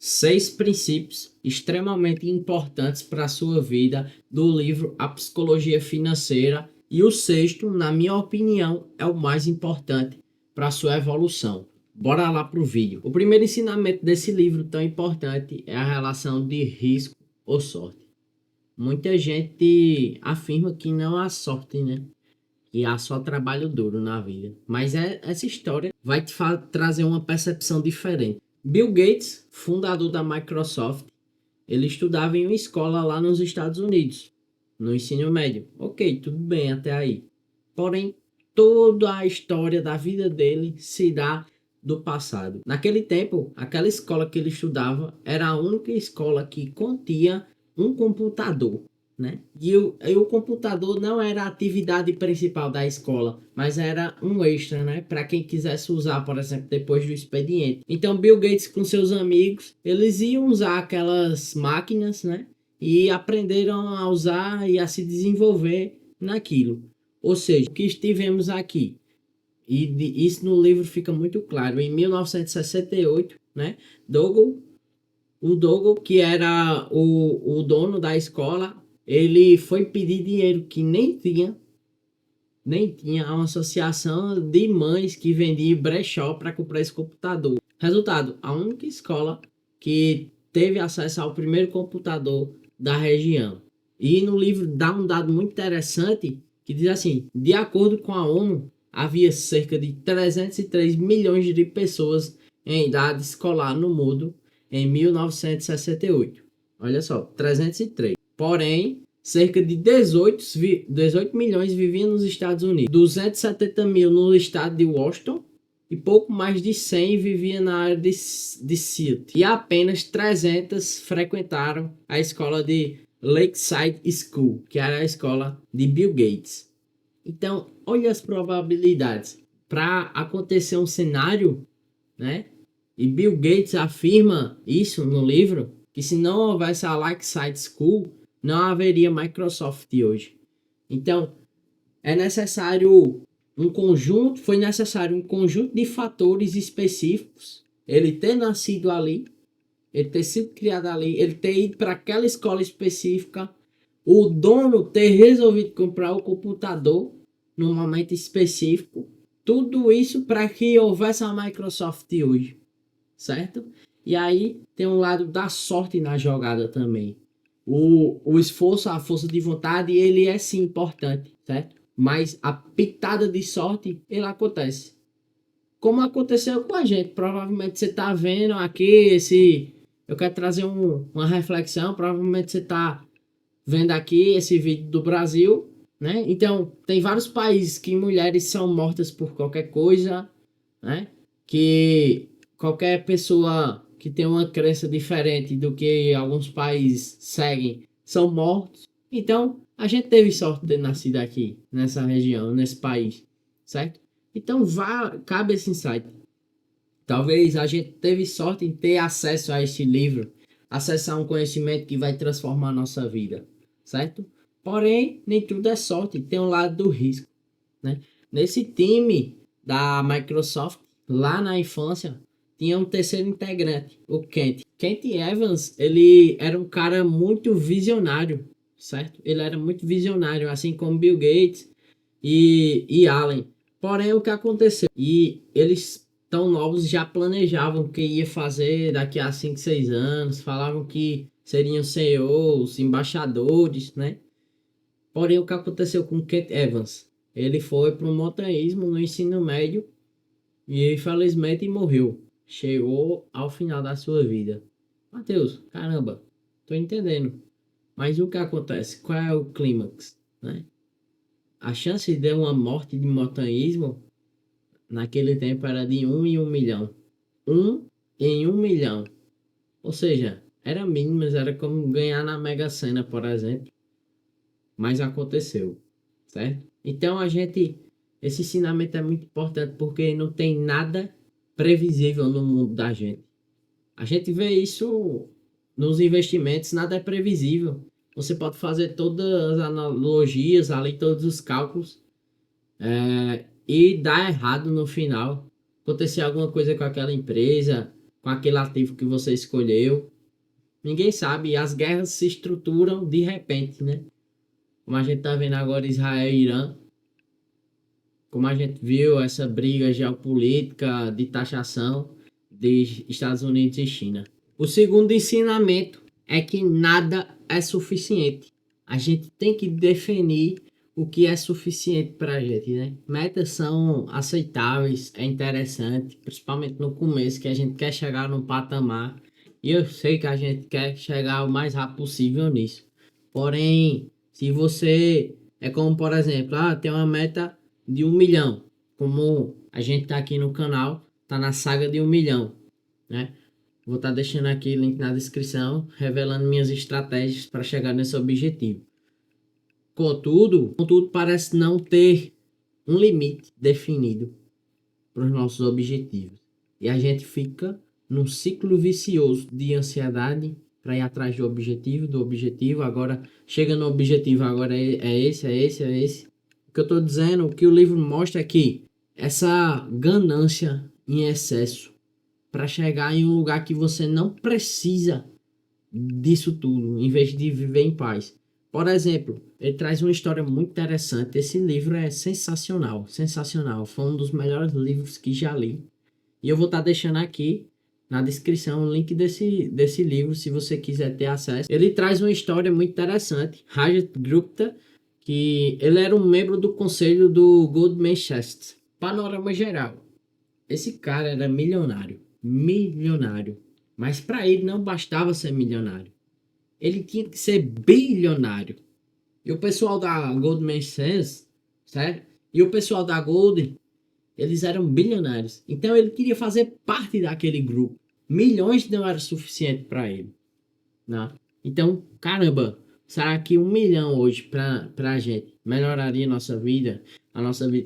6 princípios extremamente importantes para a sua vida do livro A Psicologia Financeira. E o sexto, na minha opinião, é o mais importante para a sua evolução. Bora lá para o vídeo. O primeiro ensinamento desse livro tão importante é a relação de risco ou sorte. Muita gente afirma que não há sorte, né? Que há só trabalho duro na vida. Mas essa história vai te trazer uma percepção diferente. Bill Gates, fundador da Microsoft, ele estudava em uma escola lá nos Estados Unidos, no ensino médio. Ok, tudo bem até aí. Porém, toda a história da vida dele se dá do passado. Naquele tempo, aquela escola que ele estudava era a única escola que continha um computador, né? E o computador não era a atividade principal da escola, mas era um extra, né? Para quem quisesse usar, por exemplo, depois do expediente. Então, Bill Gates com seus amigos, eles iam usar aquelas máquinas, né? E aprenderam a usar e a se desenvolver naquilo. Ou seja, o que estivemos aqui, e isso no livro fica muito claro, em 1968, né? Dougal, que era o dono da escola, ele foi pedir dinheiro que nem tinha a uma associação de mães que vendia brechó para comprar esse computador. Resultado, a única escola que teve acesso ao primeiro computador da região. E no livro dá um dado muito interessante que diz assim: de acordo com a ONU, havia cerca de 303 milhões de pessoas em idade escolar no mundo em 1968. Olha só, 303. Porém, cerca de 18 milhões viviam nos Estados Unidos, 270 mil no estado de Washington e pouco mais de 100 viviam na área de Seattle. E apenas 300 frequentaram a escola de Lakeside School, que era a escola de Bill Gates. Então, olha as probabilidades para acontecer um cenário, né? E Bill Gates afirma isso no livro, que se não houvesse a Lakeside School, não haveria Microsoft hoje. Então, foi necessário um conjunto de fatores específicos, ele ter nascido ali, ele ter sido criado ali, ele ter ido para aquela escola específica, o dono ter resolvido comprar o computador num momento específico, tudo isso para que houvesse a Microsoft hoje, certo? E aí tem um lado da sorte na jogada também. O esforço, a força de vontade, ele é sim importante, certo? Mas a pitada de sorte, ele acontece. Como aconteceu com a gente. Provavelmente você tá vendo aqui eu quero trazer uma reflexão. Provavelmente você tá vendo aqui esse vídeo do Brasil, né? Então, tem vários países que mulheres são mortas por qualquer coisa, né? Que qualquer pessoa que tem uma crença diferente do que alguns países seguem são mortos. Então, a gente teve sorte de ter nascido aqui, nessa região, nesse país, certo? Então, cabe esse insight. Talvez a gente teve sorte em ter acesso a este livro, acesso a um conhecimento que vai transformar a nossa vida, certo? Porém, nem tudo é sorte, tem um lado do risco, né? Nesse time da Microsoft, lá na infância, tinha um terceiro integrante, o Kent. Kent Evans, ele era um cara muito visionário, certo? Ele era muito visionário, assim como Bill Gates e Allen. Porém, o que aconteceu? E eles, tão novos, já planejavam o que ia fazer daqui a 5, 6 anos, falavam que seriam CEOs, embaixadores, né? Porém, o que aconteceu com Kent Evans? Ele foi para o montanhismo no ensino médio e infelizmente morreu. Chegou ao final da sua vida. Matheus, caramba, tô entendendo. Mas o que acontece? Qual é o clímax, né? A chance de uma morte de montanhismo naquele tempo era de 1 em 1 milhão. 1 em 1 milhão. Ou seja, era mínimo, mas era como ganhar na Mega Sena, por exemplo. Mas aconteceu, certo? Então esse ensinamento é muito importante porque não tem nada previsível no mundo da gente. A gente vê isso nos investimentos, nada é previsível. Você pode fazer todas as analogias ali, todos os cálculos, e dar errado no final. Acontecer alguma coisa com aquela empresa, com aquele ativo que você escolheu. Ninguém sabe, e as guerras se estruturam de repente, né? Como a gente tá vendo agora Israel e Irã, como a gente viu essa briga geopolítica de taxação de Estados Unidos e China. O segundo ensinamento é que nada é suficiente. A gente tem que definir o que é suficiente para a gente, né? Metas são aceitáveis, é interessante, principalmente no começo, que a gente quer chegar num patamar, e eu sei que a gente quer chegar o mais rápido possível nisso. Porém, se você é como, por exemplo, tem uma meta de 1 milhão, como a gente tá aqui no canal, tá na saga de 1 milhão, né? Vou estar deixando aqui o link na descrição, revelando minhas estratégias para chegar nesse objetivo. Contudo, parece não ter um limite definido para os nossos objetivos. E a gente fica num ciclo vicioso de ansiedade para ir atrás do objetivo. Agora chega no objetivo, agora é esse. O que eu estou dizendo, o que o livro mostra é que essa ganância em excesso para chegar em um lugar que você não precisa disso tudo, em vez de viver em paz. Por exemplo, ele traz uma história muito interessante. Esse livro é sensacional, sensacional. Foi um dos melhores livros que já li. E eu vou estar deixando aqui na descrição o link desse livro, se você quiser ter acesso. Ele traz uma história muito interessante. Rajat Gupta, que ele era um membro do conselho do Goldman Sachs. Panorama geral. Esse cara era milionário. Milionário. Mas para ele não bastava ser milionário. Ele tinha que ser bilionário. E o pessoal da Goldman Sachs, certo? E o pessoal da Gold, eles eram bilionários. Então ele queria fazer parte daquele grupo. Milhões não era suficiente para ele, né? Então, caramba, será que 1 milhão hoje para a gente melhoraria a nossa vida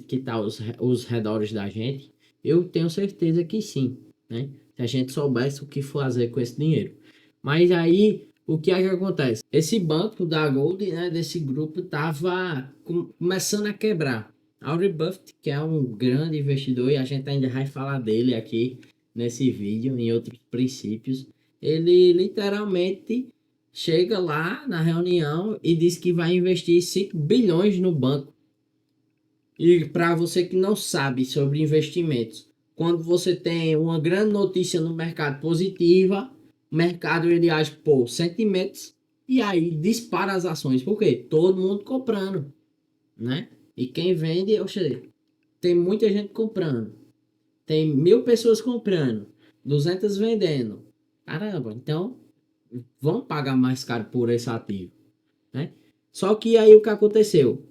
que tá os redores da gente? Eu tenho certeza que sim, né? Se a gente soubesse o que fazer com esse dinheiro. Mas aí, o que é que acontece? Esse banco da Gold, né, desse grupo, tava começando a quebrar. Warren Buffett, que é um grande investidor, e a gente ainda vai falar dele aqui nesse vídeo, em outros princípios, ele literalmente chega lá na reunião e diz que vai investir 5 bilhões no banco. E para você que não sabe sobre investimentos, quando você tem uma grande notícia no mercado positiva, o mercado ele age por sentimentos e aí dispara as ações. Por quê? Todo mundo comprando, né? E quem vende, ou seja, tem muita gente comprando. Tem 1.000 pessoas comprando, 200 vendendo. Caramba, então vão pagar mais caro por esse ativo, né? Só que aí o que aconteceu?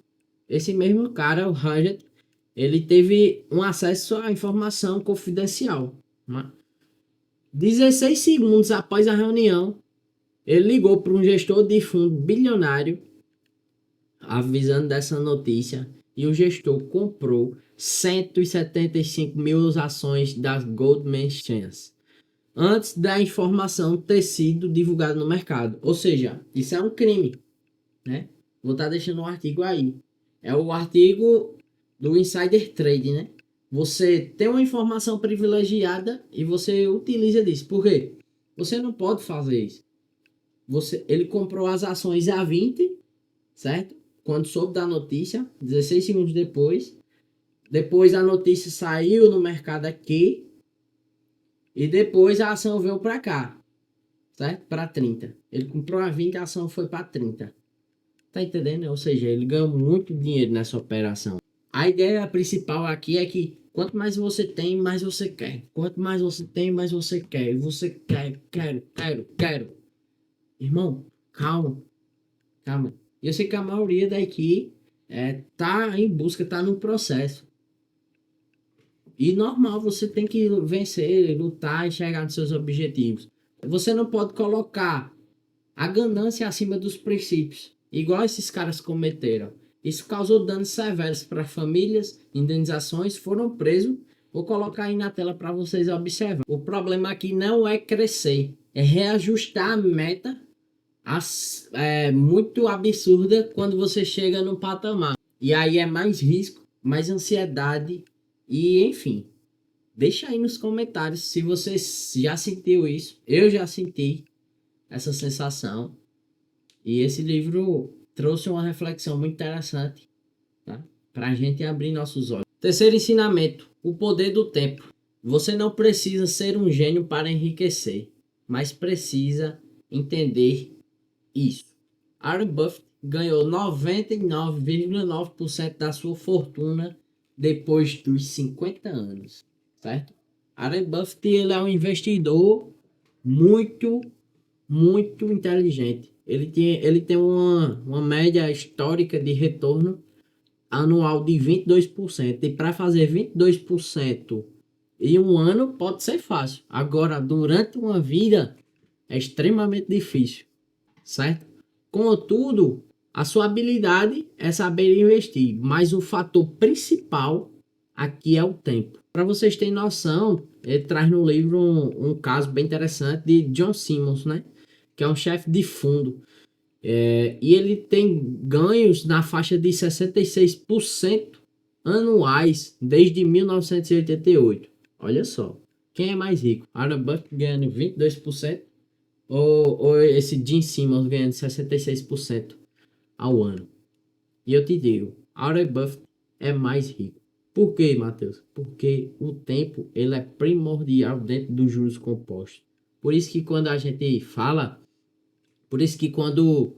Esse mesmo cara, o Rajat, ele teve um acesso à informação confidencial, né? 16 segundos após a reunião, ele ligou para um gestor de fundo bilionário avisando dessa notícia e o gestor comprou 175 mil ações das Goldman Sachs antes da informação ter sido divulgada no mercado. Ou seja, isso é um crime, né? Vou estar deixando um artigo aí. É o artigo do Insider Trade, né? Você tem uma informação privilegiada e você utiliza disso. Por quê? Você não pode fazer isso. Ele comprou as ações a 20, certo? Quando soube da notícia, 16 segundos depois. Depois a notícia saiu no mercado aqui. E depois a ação veio para cá, certo? Para 30. Ele comprou a 20, a ação foi para 30. Tá entendendo? Ou seja, ele ganhou muito dinheiro nessa operação. A ideia principal aqui é que quanto mais você tem, mais você quer. Quanto mais você tem, mais você quer. E você quer, quero. Irmão, calma. Eu sei que a maioria daqui tá em busca, tá no processo. E normal, você tem que vencer, lutar e chegar nos seus objetivos. Você não pode colocar a ganância acima dos princípios, igual esses caras cometeram. Isso causou danos severos para famílias, indenizações, foram presos. Vou colocar aí na tela para vocês observarem. O problema aqui não é crescer, é reajustar a meta muito absurda quando você chega no patamar. E aí é mais risco, mais ansiedade e enfim. Deixa aí nos comentários se você já sentiu isso. Eu já senti essa sensação. E esse livro trouxe uma reflexão muito interessante, tá? Para a gente abrir nossos olhos. Terceiro ensinamento: o poder do tempo. Você não precisa ser um gênio para enriquecer, mas precisa entender isso. Warren Buffett ganhou 99,9% da sua fortuna depois dos 50 anos, certo? Warren Buffett, ele é um investidor muito, muito inteligente. Ele tem uma média histórica de retorno anual de 22%. E para fazer 22% em um ano pode ser fácil. Agora, durante uma vida, é extremamente difícil, certo? Contudo, a sua habilidade é saber investir, mas o fator principal aqui é o tempo. Para vocês terem noção, ele traz no livro um caso bem interessante de John Simmons, né? Que é um chefe de fundo. E ele tem ganhos na faixa de 66% anuais desde 1988. Olha só, quem é mais rico? Warren Buffett ganhando 22% ou esse Jim Simmons ganhando 66% ao ano? E eu te digo, Warren Buffett é mais rico. Por quê, Matheus? Porque o tempo ele é primordial dentro dos juros compostos. Por isso que quando a gente fala, por isso que quando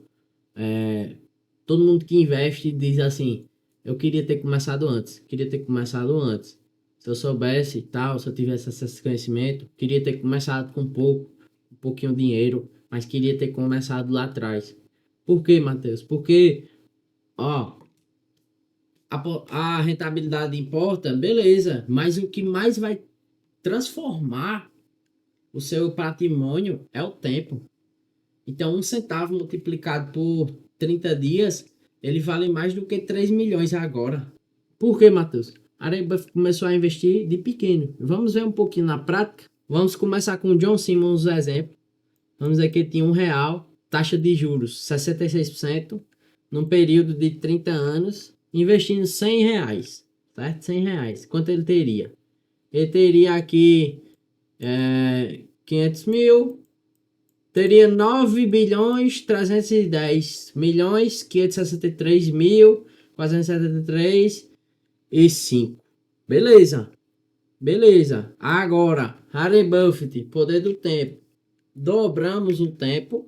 todo mundo que investe diz assim, eu queria ter começado antes, queria ter começado antes. Se eu soubesse e tal, se eu tivesse esse conhecimento, queria ter começado com um pouquinho de dinheiro, mas queria ter começado lá atrás. Por quê, Matheus? Porque, ó, a rentabilidade importa, beleza, mas o que mais vai transformar o seu patrimônio é o tempo. Então, 1 centavo multiplicado por 30 dias, ele vale mais do que 3 milhões agora. Por quê, Matheus? A Areba começou a investir de pequeno. Vamos ver um pouquinho na prática. Vamos começar com o John Simmons, exemplo. Vamos dizer que ele tinha R$ 1, taxa de juros 66%, num período de 30 anos, investindo R$ 100, certo? R$ 100. Quanto ele teria? Ele teria aqui 500 mil, teria 9 bilhões 310 milhões 563 mil 473 e 5. Beleza. Beleza. Agora, Warren Buffett, poder do tempo. Dobramos o tempo.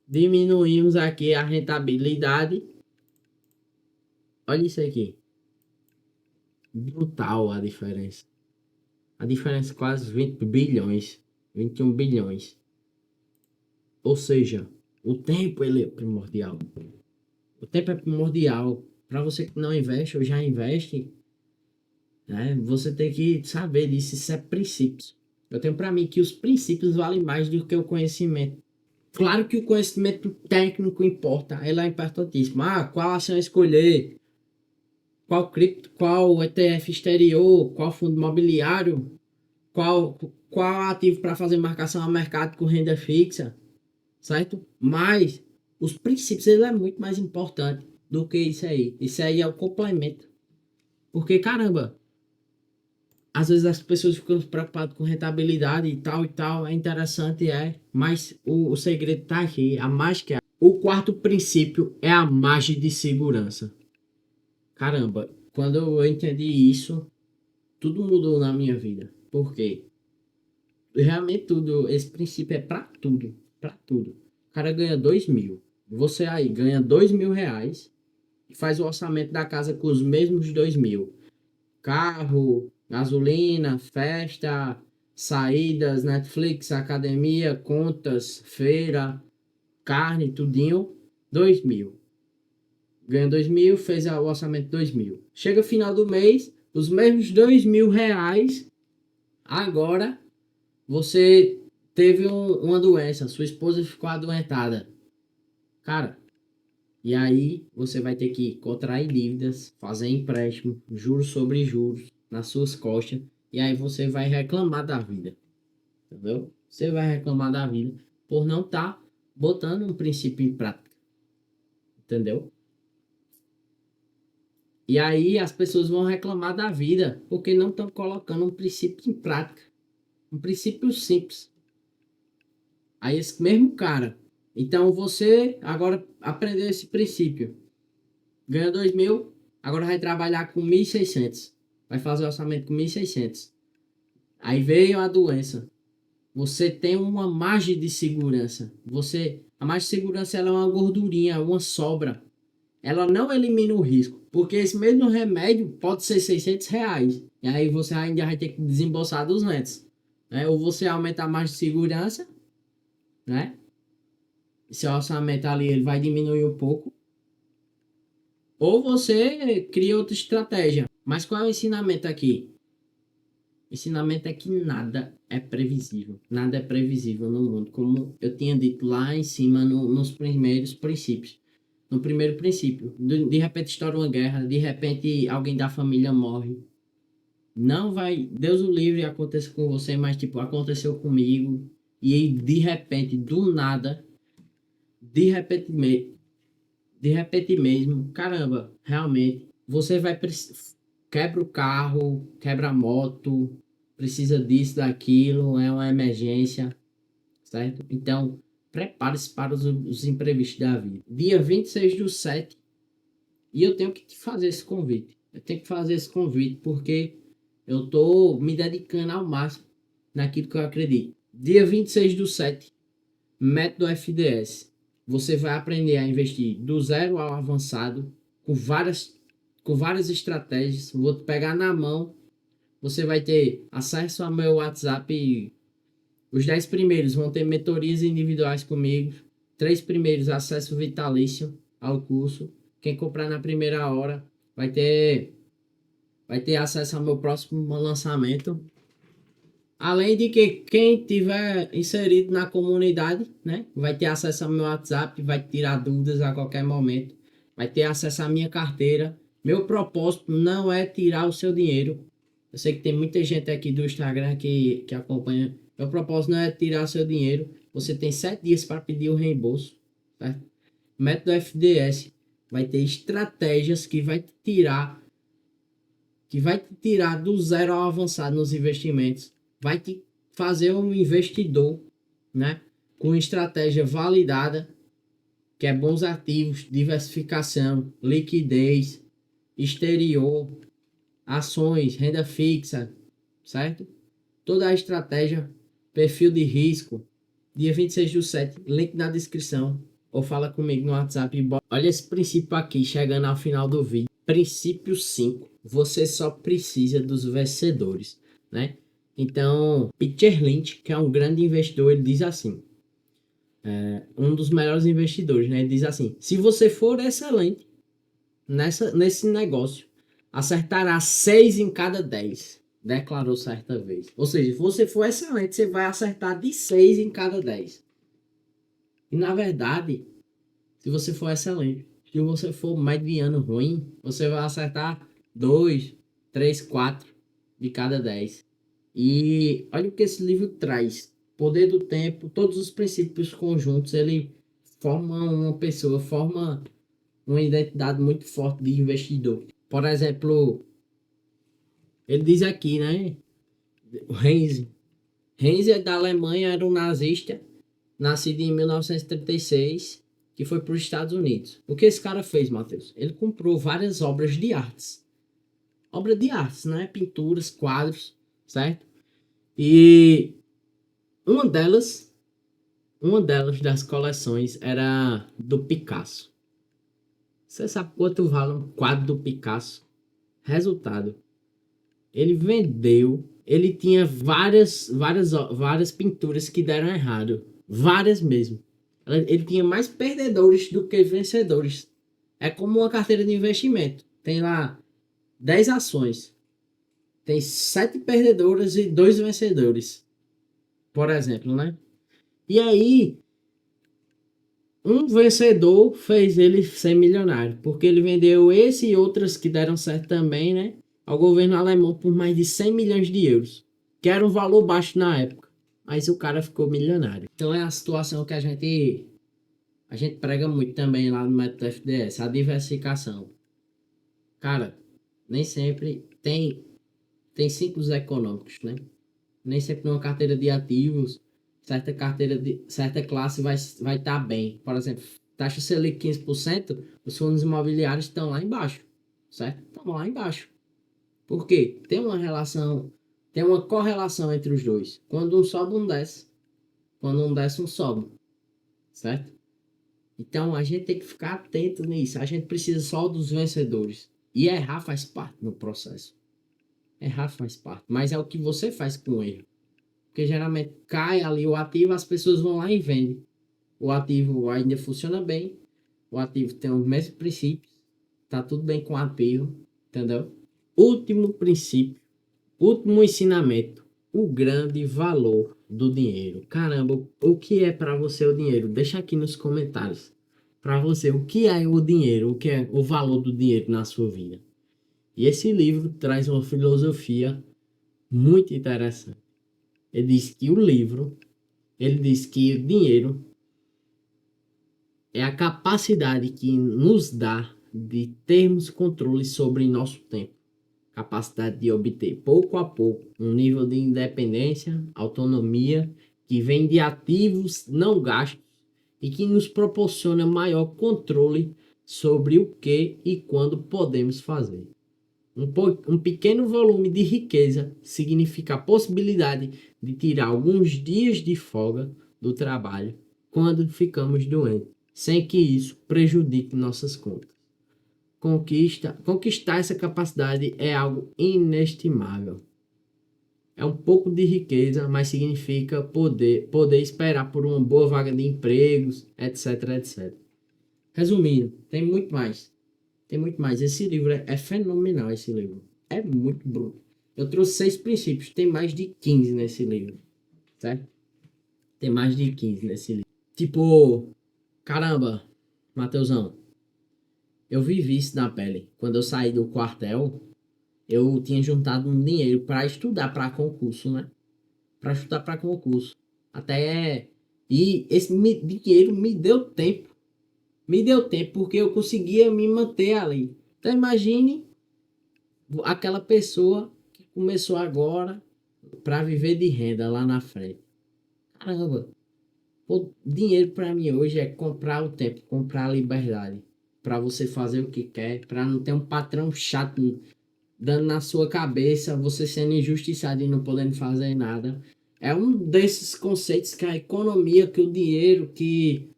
Diminuímos aqui a rentabilidade. Olha isso aqui. Brutal a diferença. A diferença é quase 20 bilhões. 21 bilhões. Ou seja, o tempo ele é primordial. O tempo é primordial. Para você que não investe ou já investe, né, você tem que saber disso. Isso é princípios. Eu tenho para mim que os princípios valem mais do que o conhecimento. Claro que o conhecimento técnico importa. Ele é importantíssimo. Qual ação escolher? Qual cripto? Qual ETF exterior? Qual fundo imobiliário? Qual ativo para fazer marcação a mercado com renda fixa? Certo? Mas os princípios ele é muito mais importante do que isso aí. Isso aí é o complemento. Porque, caramba, às vezes as pessoas ficam preocupadas com rentabilidade e tal, é interessante, mas o segredo tá aqui, a mágica. O quarto princípio é a margem de segurança. Caramba, quando eu entendi isso, tudo mudou na minha vida. Por quê? Realmente tudo, esse princípio é pra tudo, pra tudo. O cara ganha 2 mil, você aí ganha 2 mil reais e faz o orçamento da casa com os mesmos 2 mil. Carro, gasolina, festa, saídas, Netflix, academia, contas, feira, carne, tudinho, 2 mil. Ganha 2 mil, fez o orçamento 2 mil. Chega final do mês, os mesmos 2 mil reais, agora você teve uma doença, sua esposa ficou adoentada. Cara, e aí você vai ter que contrair dívidas, fazer empréstimo, juros sobre juros nas suas costas. E aí você vai reclamar da vida. Entendeu? Você vai reclamar da vida por não estar botando um princípio em prática. Entendeu? E aí as pessoas vão reclamar da vida porque não estão colocando um princípio em prática. Um princípio simples. Aí esse mesmo cara. Então você agora aprendeu esse princípio. Ganha 2.000, agora vai trabalhar com 1.600. Vai fazer orçamento com 1.600. Aí veio a doença. Você tem uma margem de segurança. A margem de segurança ela é uma gordurinha, uma sobra. Ela não elimina o risco. Porque esse mesmo remédio pode ser R$ 600. E aí você ainda vai ter que desembolsar 200. Né? Ou você aumenta a margem de segurança, né? Seu orçamento ali ele vai diminuir um pouco. Ou você cria outra estratégia. Mas qual é o ensinamento aqui? O ensinamento é que nada é previsível. Nada é previsível no mundo. Como eu tinha dito lá em cima nos primeiros princípios. No primeiro princípio. De repente estoura uma guerra. De repente alguém da família morre. Não vai... Deus o livre aconteça com você. Mas tipo, aconteceu comigo. E aí de repente, do nada... De repente mesmo, caramba, realmente, você vai quebra o carro, quebra a moto, precisa disso, daquilo, é uma emergência, certo? Então, prepare-se para os imprevistos da vida. Dia 26/7, e eu tenho que te fazer esse convite. Eu tenho que fazer esse convite porque eu tô me dedicando ao máximo naquilo que eu acredito. Dia 26/7, método FDS. Você vai aprender a investir do zero ao avançado com várias estratégias. Vou te pegar na mão. Você vai ter acesso ao meu WhatsApp. Os 10 primeiros vão ter mentorias individuais comigo. 3 primeiros, acesso vitalício ao curso. Quem comprar na primeira hora vai ter acesso ao meu próximo lançamento. Além de que quem tiver inserido na comunidade, né, vai ter acesso ao meu WhatsApp, vai tirar dúvidas a qualquer momento, vai ter acesso à minha carteira. Meu propósito não é tirar o seu dinheiro. Eu sei que tem muita gente aqui do Instagram que acompanha. Meu propósito não é tirar o seu dinheiro. Você tem 7 dias para pedir o reembolso. Certo? Método FDS vai ter estratégias que vai te tirar do zero ao avançado nos investimentos. Vai te fazer um investidor, né? Com estratégia validada, que é bons ativos, diversificação, liquidez, exterior, ações, renda fixa, certo? Toda a estratégia, perfil de risco. Dia 26/7, link na descrição. Ou fala comigo no WhatsApp. Olha esse princípio aqui, chegando ao final do vídeo. Princípio 5. Você só precisa dos vencedores, né? Então, Peter Lynch, que é um grande investidor, ele diz assim, um dos melhores investidores, né? Ele diz assim, se você for excelente nesse negócio, acertará 6 em cada 10, declarou certa vez. Ou seja, se você for excelente, você vai acertar de 6 em cada 10. E na verdade, se você for excelente, se você for mediano ruim, você vai acertar 2, 3, 4 de cada 10. E olha o que esse livro traz. Poder do tempo, todos os princípios conjuntos, ele forma uma pessoa, forma uma identidade muito forte de investidor. Por exemplo, ele diz aqui, né? Heinz. Heinz é da Alemanha, era um nazista, nascido em 1936, que foi para os Estados Unidos. O que esse cara fez, Matheus? Ele comprou várias obras de artes. Obra de artes, né? Pinturas, quadros, certo? E uma delas das coleções era do Picasso. Você sabe quanto vale um quadro do Picasso? Resultado, ele tinha várias pinturas que deram errado. Várias mesmo. Ele tinha mais perdedores do que vencedores. É como uma carteira de investimento. Tem lá 10 ações. Tem 7 perdedoras e 2 vencedores. Por exemplo, né? E aí, um vencedor fez ele ser milionário. Porque ele vendeu esse e outras que deram certo também, né? Ao governo alemão por mais de 100 milhões de euros. Que era um valor baixo na época. Mas o cara ficou milionário. Então é a situação que a gente prega muito também lá no método FDS. A diversificação. Cara, nem sempre tem ciclos econômicos, né? Nem sempre numa carteira de ativos, certa classe vai estar bem. Por exemplo, taxa Selic 15%, os fundos imobiliários estão lá embaixo, certo? Estão lá embaixo. Por quê? Tem uma correlação entre os dois. Quando um sobe, um desce. Quando um desce, um sobe, certo? Então a gente tem que ficar atento nisso. A gente precisa só dos vencedores. E errar faz parte do processo. Errar faz parte. Mas é o que você faz com o erro. Porque geralmente cai ali o ativo, as pessoas vão lá e vendem. O ativo ainda funciona bem. O ativo tem os mesmos princípios. Tá tudo bem com o ativo. Entendeu? Último princípio. Último ensinamento. O grande valor do dinheiro. Caramba, o que é para você o dinheiro? Deixa aqui nos comentários. Para você, o que é o dinheiro? O que é o valor do dinheiro na sua vida? E esse livro traz uma filosofia muito interessante. Ele diz que o dinheiro é a capacidade que nos dá de termos controle sobre nosso tempo. Capacidade de obter pouco a pouco um nível de independência, autonomia, que vem de ativos não gastos e que nos proporciona maior controle sobre o que e quando podemos fazer. Um pequeno volume de riqueza significa a possibilidade de tirar alguns dias de folga do trabalho quando ficamos doentes, sem que isso prejudique nossas contas. Conquistar essa capacidade é algo inestimável. É um pouco de riqueza, mas significa poder esperar por uma boa vaga de empregos, etc, etc. Resumindo, tem muito mais. Tem muito mais. Esse livro é fenomenal, esse livro. É muito bom. Eu trouxe 6 princípios, tem mais de 15 nesse livro, certo? Tem mais de 15 nesse livro. Tipo, caramba, Mateusão, eu vivi isso na pele. Quando eu saí do quartel, eu tinha juntado um dinheiro para estudar para concurso, né? Para estudar para concurso. Até. E esse dinheiro me deu tempo. Me deu tempo porque eu conseguia me manter ali. Então imagine aquela pessoa que começou agora para viver de renda lá na frente. Caramba, o dinheiro para mim hoje é comprar o tempo, comprar a liberdade. Para você fazer o que quer, para não ter um patrão chato dando na sua cabeça, você sendo injustiçado e não podendo fazer nada. É um desses conceitos que a economia, que o dinheiro, que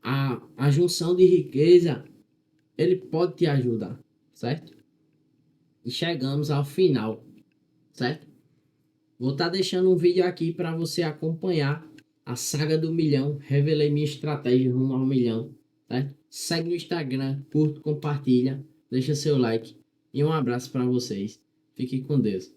a junção de riqueza, ele pode te ajudar, certo? E chegamos ao final, certo? Vou estar deixando um vídeo aqui para você acompanhar a saga do milhão. Revelei minha estratégia rumo ao milhão, certo? Segue no Instagram, curta, compartilha, deixa seu like e um abraço para vocês. Fique com Deus.